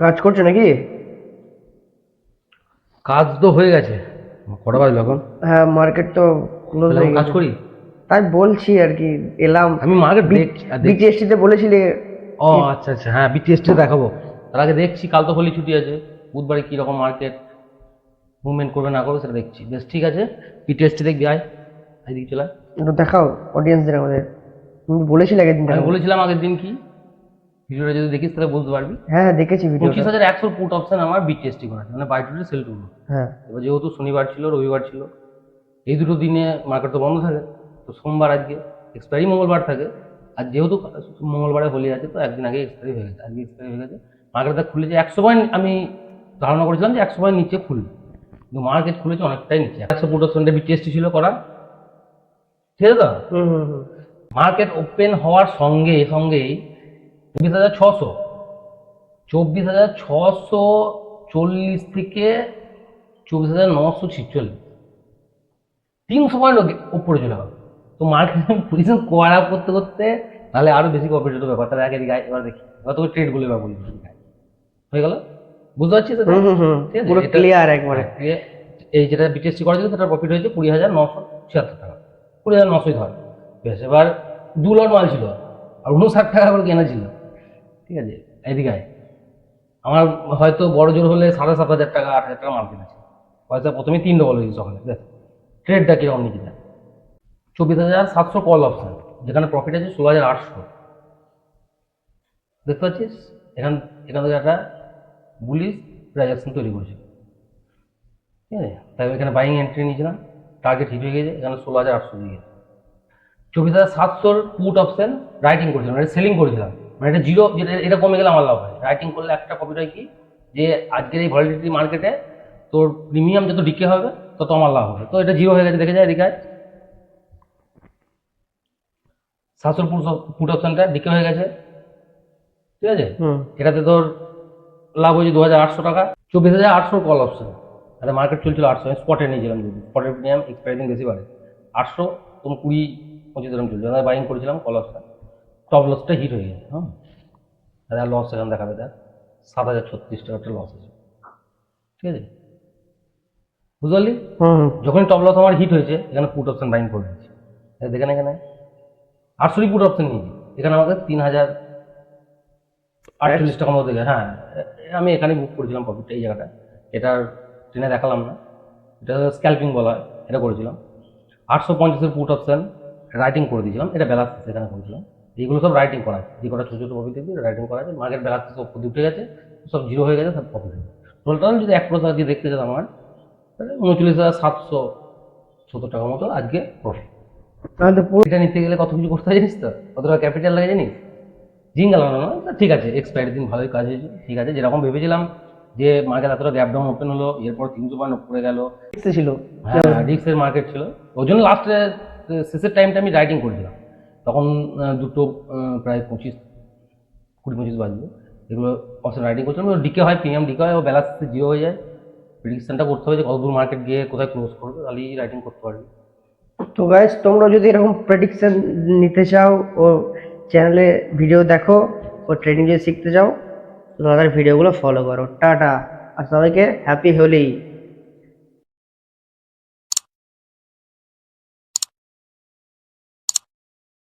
কাজ করছো নাকি? কাজ তো হয়ে গেছে। কটা বাজলো এখন? হ্যাঁ, মার্কেট তো ক্লোজ তাহলে হয়ে আমি কাজ গেছে। করি। তাই বলছি আর কি, এলাম। আমি মার্কেট দেখছি বিটিএসটি তে বলেছিলে। ও আচ্ছা আচ্ছা, হ্যাঁ বিটিএসটি দেখাবো। তার আগে দেখছি কাল তো হোলি ছুটি আছে, বুধবারে কীরকম মার্কেট মুভমেন্ট করবে না করবে সেটা দেখছি। বেশ ঠিক আছে, বিটিএসটি দেখবি, আয় এদিকে চলে আয়। একটু দেখাও অডিয়েন্সদের আমাদের। তুমি বলেছিলে আগের দিন আমি দেখাবো। বলেছিলাম আগের দিন কি, ভিডিওটা যদি দেখিস তাহলে বুঝতে পারবি। হ্যাঁ হ্যাঁ, দেখেছি ভিডিওটা। 25,100 পুট অপশন আমার বিটিএসটি করা আছে, মানে বাই টু সেল টু। হ্যাঁ। এবার যেহেতু শনিবার ছিল রবিবার ছিল, এই দুটো দিনে মার্কেট তো বন্ধ থাকে, তো সোমবার আজকে এক্সপায়ারি মঙ্গলবার থাকে, আর যেহেতু মঙ্গলবারে হোলি আছে তো একদিন আগে এক্সপায়ারি হয়ে গেছে, আজকে এক্সপায়ারি হয়ে গেছে। মার্কেটটা খুলেছে 100 পয়েন্ট, আমি ধারণা করেছিলাম যে 100 পয়েন্ট নিচে খুলবে, কিন্তু মার্কেট খুলেছে অনেকটাই নিচে। 100 পুট অপশনটা বিটিএসটি ছিল করা, ঠিক আছে তো? হুম হুম হুম। মার্কেট ওপেন হওয়ার সঙ্গে সঙ্গেই 24,600, 24,640 থেকে 24,946, 300 পয়েন্ট উপরে চলে গেল। তো মার্কেট পজিশন কোয়ার আপ করতে করতে তাহলে আরো বেশি প্রফিট হতো ব্যাপার। তাহলে আগে দিকে এবার দেখি, এবার তোকে ট্রেড বলে ব্যাপার বলি হয়ে গেল, বুঝতে পারছিস? হুম হুম হুম, ঠিক আছে, পুরো ক্লিয়ার একবারে। এই যেটা বিটিএসটি করা ছিল সেটার প্রফিট হয়েছে 20,976 টাকা, 20,900 ধর। বেশ, এবার 2 লট মাল ছিল আর 59 টাকা করে কেনা ছিল, ঠিক আছে। এদিকে আয়। আমার হয়তো বড় জোর হলে 7,500 টাকা 8,000 টাকা মাল কিনেছে, পয়সা প্রথমে 3 ডবল হয়েছে সকালে। দেখ ট্রেডটা কিরকম নিচে যায়। 24,700 কল অপশন, যেখানে প্রফিট আছে 16,800, দেখতে পাচ্ছিস? এখান থেকে একটা বুলিশ ট্রানজাকশন তৈরি করেছে, ঠিক আছে। তাই এখানে বাইং এন্ট্রি নিয়েছিলাম, টার্গেট হিট হয়ে গেছে, এখানে 16,800 দিয়ে গেছে। 24,700 পুট অপশন রাইটিং করেছিলাম, এটা সেলিং করেছিলাম, মানে এটা জিরো, যেটা এটা কমে গেলে আমার লাভ হয়। রাইটিং করলে একটা প্রফিট হয় কি, যে আজকের এই ভলিডিটি মার্কেটে তোর প্রিমিয়াম যত ডিকে হবে তত আমার লাভ হবে। তো এটা জিরো হয়ে গেছে, দেখে যায় এদিকে। 700 পুট অপশনটা ডিকে হয়ে গেছে, ঠিক আছে। এটাতে তোর লাভ হয়েছে 2,800 টাকা। 24,800 কল অপশন, আরে মার্কেট চলছিল 800, আমি স্পটে নিয়েছিলাম, যদি স্পটের প্রিমিয়াম এক্সপায়ারি দিন বেশি বাড়ে। 800 তখন 20-25 এরকম চলছে, আমি বাইং করেছিলাম কল অপশন। টপ লসটা হিট হয়ে গেছে, হ্যাঁ। আর লস এখানে দেখাবে, দেখ 7,036 টাকা একটা লস আছে, ঠিক আছে, বুঝতে পারলি? যখনই টপ লস আমার হিট হয়েছে এখানে পুট অপশন বাইং করে দিয়েছি, দেখেন এখানে 800 পুট অপশন নিয়েছি, এখানে আমাদের 3,048 টাকার মধ্যে। হ্যাঁ, আমি এখানে বুক করেছিলাম প্রফিটটা, এই জায়গাটা। এটার ট্রেনে দেখালাম না, এটা স্ক্যাল্পিং বলা হয়, এটা করেছিলাম। 850 পুট অপশন রাইটিং করে দিয়েছিলাম, এটা ব্যালান্স এখানে করেছিলাম। এইগুলো সব রাইটিং করা আছে, যে কটা ছোটো ছোটো প্রফিট দিয়ে রাইটিং করা আছে। মার্কেট ব্যালান্স সব উঠে গেছে, সব জিরো হয়ে গেছে, সব প্রফিট হয়ে গেছে। টোটাল যদি 1% দিয়ে দেখতে চান আমার, তাহলে 39,770 টাকার মতো আজকে প্রফিট। এটা নিতে গেলে কত কিছু করতে হয় জানিস তো, কত টাকা ক্যাপিটাল লাগে জানিস? জিঙ্গালানো নয়, ঠিক আছে, এক্সপায়ারি দিন ভালোই কাজ হয়েছে, ঠিক আছে। যেরকম ভেবেছিলাম যে মার্কেট এতটা গ্যাপ ডাউন ওপেন হলো, এরপর 300 পয়েন্ট উপরে গেল, ছিল। হ্যাঁ রিক্সের মার্কেট ছিল, ওই জন্য লাস্টে শেষের টাইমটা আমি রাইটিং করেছিলাম। তখন দুটো প্রায় 20-25 বাজবে, এগুলো অপশন রাইটিং করছিলাম। ডিকে হয়, প্রিমিয়াম ডিকে হয়, ও ব্যালান্স জিরো হয়ে যায়। প্রেডিকশনটা করতে হবে যে কতদূর মার্কেট গিয়ে কোথায় ক্লোজ করবে, তাহলেই রাইটিং করতে পারবি। তো গাইস, তোমরা যদি এরকম প্রেডিকশন নিতে চাও ও চ্যানেলে ভিডিও দেখো, ও ট্রেনিং যদি শিখতে চাও, তো দাদার ভিডিওগুলো ফলো করো। টাটা, আর সবাইকে হ্যাপি হোলি।